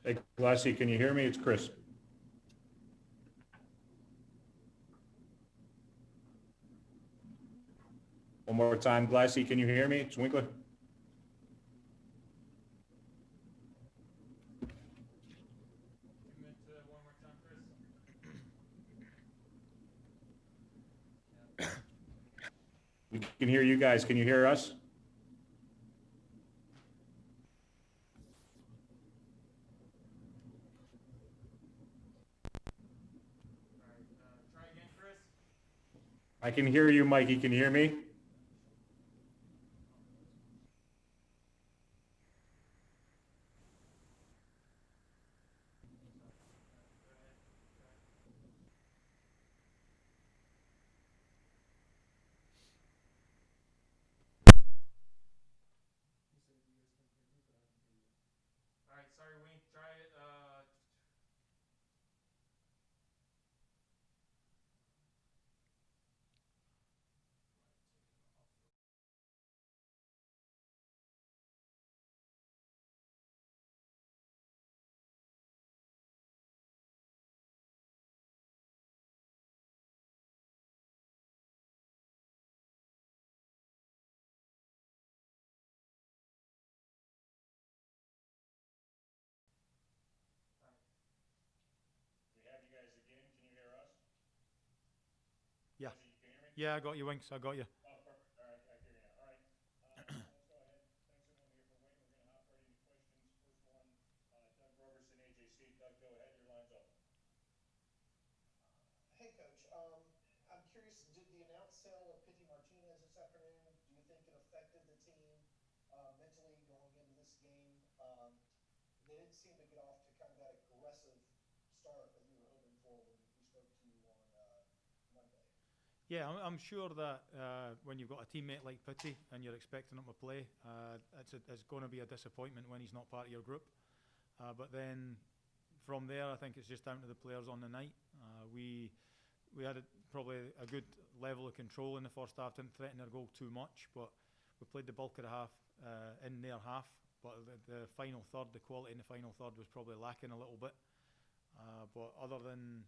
Hey, Glassy, can you hear me? It's Chris. One more time, Glassy, can you hear me? It's Winkler. One more time, Chris. We can hear you guys. Can you hear us? All right, try again, Chris. I can hear you, Mikey. Can you hear me? Go ahead. Try. All right, sorry, Wink. Try it. We have you guys again. Can you hear us? Yeah. Glassy, you can hear me? Yeah, I got you, Winks. I got you. Oh, perfect. All right, I hear you now. All right. So let's go ahead. Thanks everyone here for waiting. We're going to hop right into questions. First one, Doug Roberson, AJC. Doug, go ahead. Your line's open. Hey, Coach. I'm curious, did the announced sale of Pity Martinez this afternoon, do you think it affected the team mentally going into this game? They didn't seem to get off to kind of that aggressive start that you were hoping for when we spoke to you on Monday. Yeah, I'm sure that when you've got a teammate like Pity and you're expecting him to play, it's going to be a disappointment when he's not part of your group. But then from there, I think it's just down to the players on the night. We had probably a good level of control in the first half, didn't threaten their goal too much, but we played the bulk of the half in their half. But the final third, the quality in the final third was probably lacking a little bit. But other than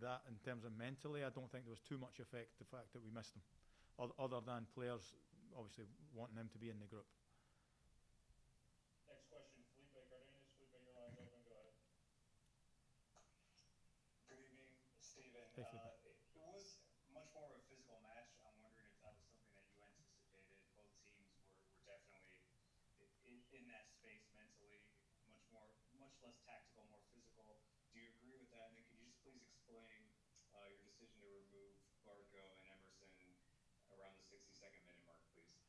that, in terms of mentally, I don't think there was too much effect the fact that we missed them, other than players obviously wanting them to be in the group. Next question, Felipe Cardenas. Felipe, your line's open. Go ahead. Good evening, Stephen. Hey, Felipe. It was much more of a physical match. I'm wondering if that was something that you anticipated. Both teams were definitely in that space mentally, much less tactical, more physical. Do you agree with that? And then could you just please explain your decision to remove Barco and Emerson around the 62nd minute mark, please?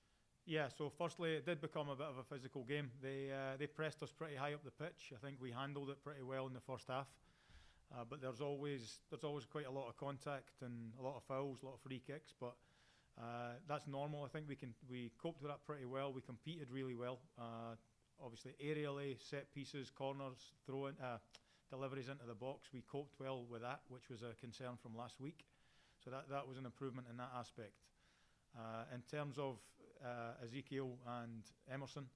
Yeah, so firstly, it did become a bit of a physical game. They pressed us pretty high up the pitch. I think we handled it pretty well in the first half. But there's always quite a lot of contact and a lot of fouls, a lot of free kicks. But that's normal. I think we coped with that pretty well. We competed really well. Obviously, aerially, set pieces, corners, deliveries into the box. We coped well with that, which was a concern from last week. So that was an improvement in that aspect. In terms of Ezekiel and Emerson,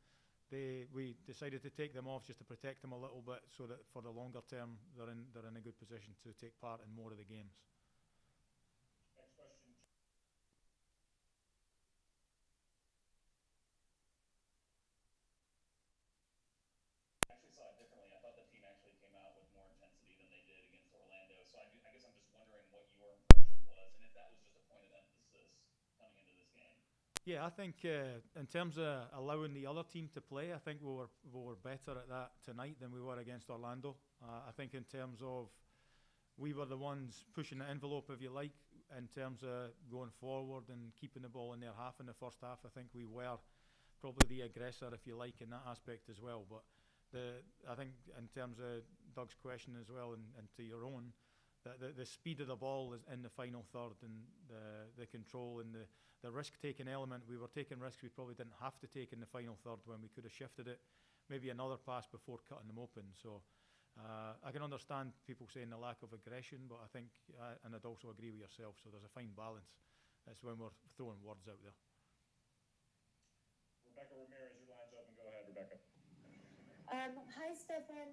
we decided to take them off just to protect them a little bit, so that for the longer term they're in a good position to take part in more of the games. Next question. I actually saw it differently. I thought the team actually came out with more intensity than they did against Orlando. So I guess I'm just wondering what your impression was and if that was just a point of emphasis coming into this game. Yeah, I think in terms of allowing the other team to play, I think we were better at that tonight than we were against Orlando. I think in terms of we were the ones pushing the envelope, if you like, in terms of going forward and keeping the ball in their half in the first half. I think we were probably the aggressor, if you like, in that aspect as well. But I think in terms of Doug's question as well, and to your own, the speed of the ball is in the final third, and the control and the risk-taking element. We were taking risks we probably didn't have to take in the final third when we could have shifted it, maybe another pass before cutting them open. So I can understand people saying the lack of aggression, but I think, and I'd also agree with yourself, so there's a fine balance. That's when we're throwing words out there. Rebecca Ramirez, your line's open. Go ahead, Rebecca. Hi, Stefan.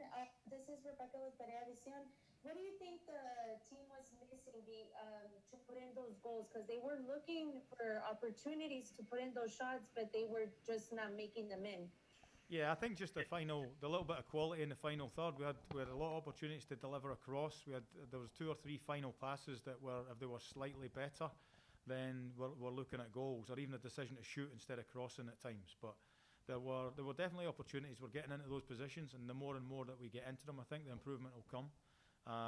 This is Rebecca with Vision. What do you think the team was missing to put in those goals? Because they were looking for opportunities to put in those shots, but they were just not making them in. Yeah, I think just the little bit of quality in the final third. We had a lot of opportunities to deliver across. There was 2 or 3 final passes that were, if they were slightly better, then we're looking at goals, or even a decision to shoot instead of crossing at times. But there were definitely opportunities. We're getting into those positions, and the more and more that we get into them, I think the improvement will come,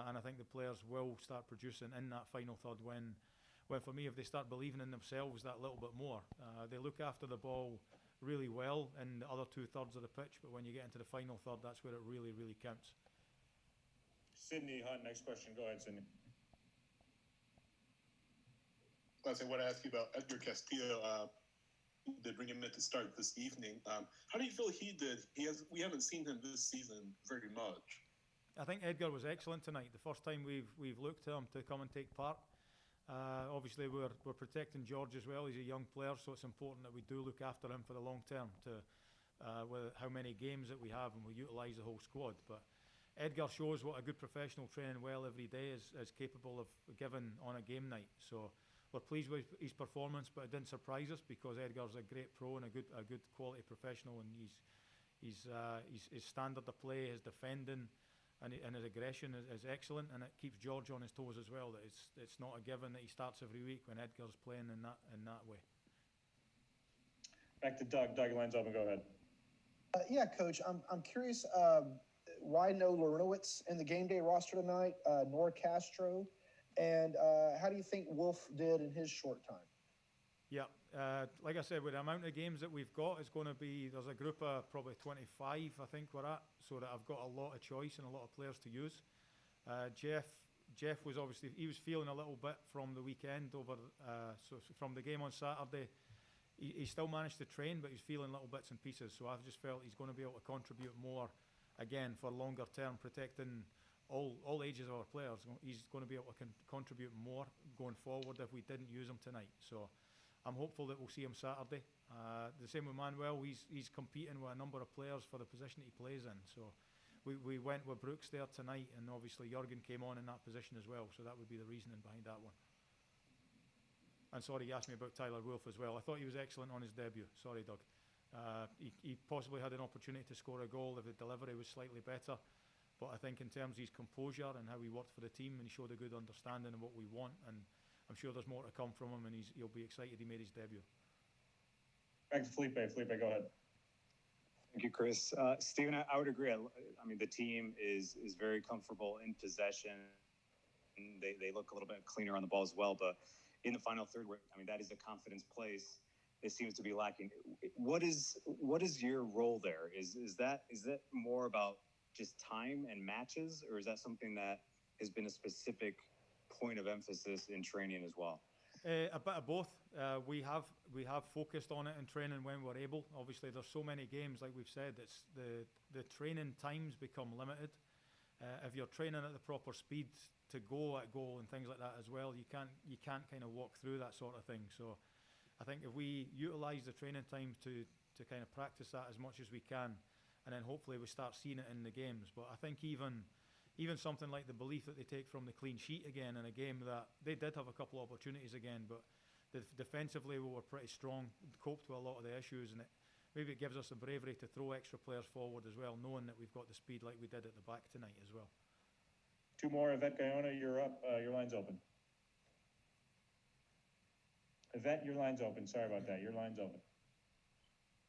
and I think the players will start producing in that final third when for me, if they start believing in themselves that little bit more. They look after the ball really well in the other 2/3 of the pitch, but when you get into the final third, that's where it really, really counts. Sydney Hunt, next question. Go ahead, Sydney. I want to ask you about Edgar Castillo. They bring him in to start this evening. How do you feel he did? We haven't seen him this season very much. I think Edgar was excellent tonight. The first time we've looked to him to come and take part. Obviously, we're protecting George as well. He's a young player, so it's important that we do look after him for the long term with how many games that we have, and we utilise the whole squad. But Edgar shows what a good professional training well every day is capable of giving on a game night. So we're pleased with his performance, but it didn't surprise us because Edgar's a great pro and a good quality professional, and his standard of play, his defending, and his aggression is excellent, and it keeps George on his toes as well. That it's not a given that he starts every week when Edgar's playing in that way. Back to Doug. Doug, your line's open. Go ahead. Yeah, Coach, I'm curious why no Lorenowitz in the game day roster tonight, nor Castro, and how do you think Wolf did in his short time? Yeah, like I said, with the amount of games that we've got, it's going to be, there's a group of probably 25, I think we're at, so that I've got a lot of choice and a lot of players to use. Jeff was obviously, he was feeling a little bit from the weekend so from the game on Saturday. He still managed to train, but he's feeling little bits and pieces, so I've just felt he's going to be able to contribute more, again, for longer term, protecting all ages of our players. He's going to be able to contribute more going forward if we didn't use him tonight. So I'm hopeful that we'll see him Saturday. The same with Manuel. He's competing with a number of players for the position that he plays in. So we went with Brooks there tonight, and obviously Jurgen came on in that position as well. So that would be the reasoning behind that one. And sorry, you asked me about Tyler Wolff as well. I thought he was excellent on his debut. Sorry, Doug. He possibly had an opportunity to score a goal if the delivery was slightly better. But I think in terms of his composure and how he worked for the team, and he showed a good understanding of what we want, and I'm sure there's more to come from him, and he'll be excited he made his debut. Back to Felipe. Felipe, go ahead. Thank you, Chris. Stephen, I would agree. I mean, the team is very comfortable in possession. They look a little bit cleaner on the ball as well, but in the final third, that is a confidence place. It seems to be lacking. What is your role there? Is that more about just time and matches, or is that something that has been a specific point of emphasis in training as well? A bit of both. We have focused on it in training when we're able. Obviously, there's so many games, like we've said, it's the training times become limited. If you're training at the proper speed to go at goal and things like that as well, you can't kind of walk through that sort of thing. So I think if we utilise the training time to kind of practice that as much as we can, and then hopefully we start seeing it in the games. But I think even something like the belief that they take from the clean sheet again in a game that they did have a couple of opportunities again, but defensively we were pretty strong, coped with a lot of the issues, and maybe it gives us the bravery to throw extra players forward as well, knowing that we've got the speed like we did at the back tonight as well. 2 more. Yvette Guyona, you're up. Your line's open. Yvette, your line's open. Sorry about that. Your line's open.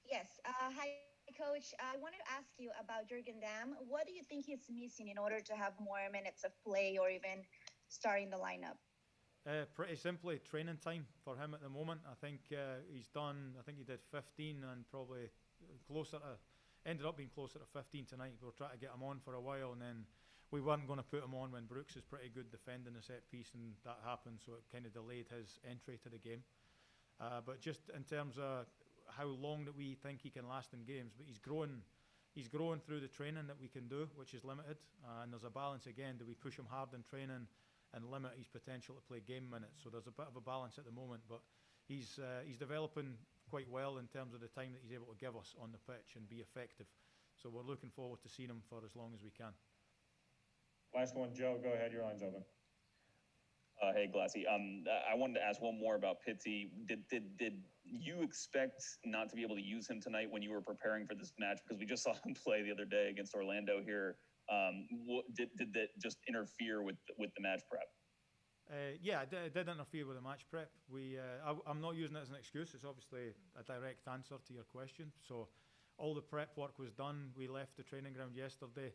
Yes. Hi, Coach. I want to ask you about Jurgen Damm. What do you think he's missing in order to have more minutes of play or even starting the lineup? Pretty simply, training time for him at the moment. I think he did 15 and probably ended up being closer to 15 tonight. We were trying to get him on for a while, and then we weren't going to put him on when Brooks is pretty good defending the set piece, and that happened, so it kind of delayed his entry to the game. But just in terms of how long that we think he can last in games, but he's growing through the training that we can do, which is limited, and there's a balance again. Do we push him hard in training and limit his potential to play game minutes? So there's a bit of a balance at the moment, but he's developing quite well in terms of the time that he's able to give us on the pitch and be effective. So we're looking forward to seeing him for as long as we can. Last one, Joe, go ahead, your line's open. Hey, Glassy. I wanted to ask one more about Pizzi. Did you expect not to be able to use him tonight when you were preparing for this match? Because we just saw him play the other day against Orlando here. Did that just interfere with the match prep? Yeah, it did interfere with the match prep. I'm not using it as an excuse. It's obviously a direct answer to your question. So all the prep work was done. We left the training ground yesterday.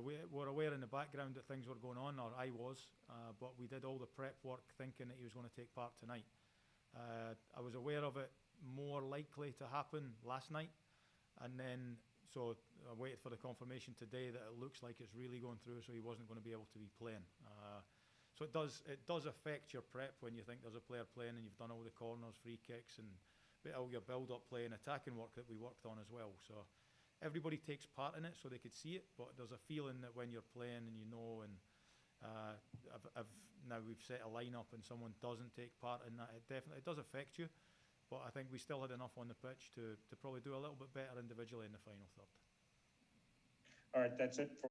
We were aware in the background that things were going on, or I was, but we did all the prep work thinking that he was going to take part tonight. I was aware of it more likely to happen last night, and then so I waited for the confirmation today that it looks like it's really going through, so he wasn't going to be able to be playing. So it does affect your prep when you think there's a player playing and you've done all the corners, free kicks, and all your build-up play and attacking work that we worked on as well. So everybody takes part in it so they could see it, but there's a feeling that when you're playing and you know, and now we've set a lineup and someone doesn't take part in that, it does affect you. But I think we still had enough on the pitch to probably do a little bit better individually in the final third. All right, that's it for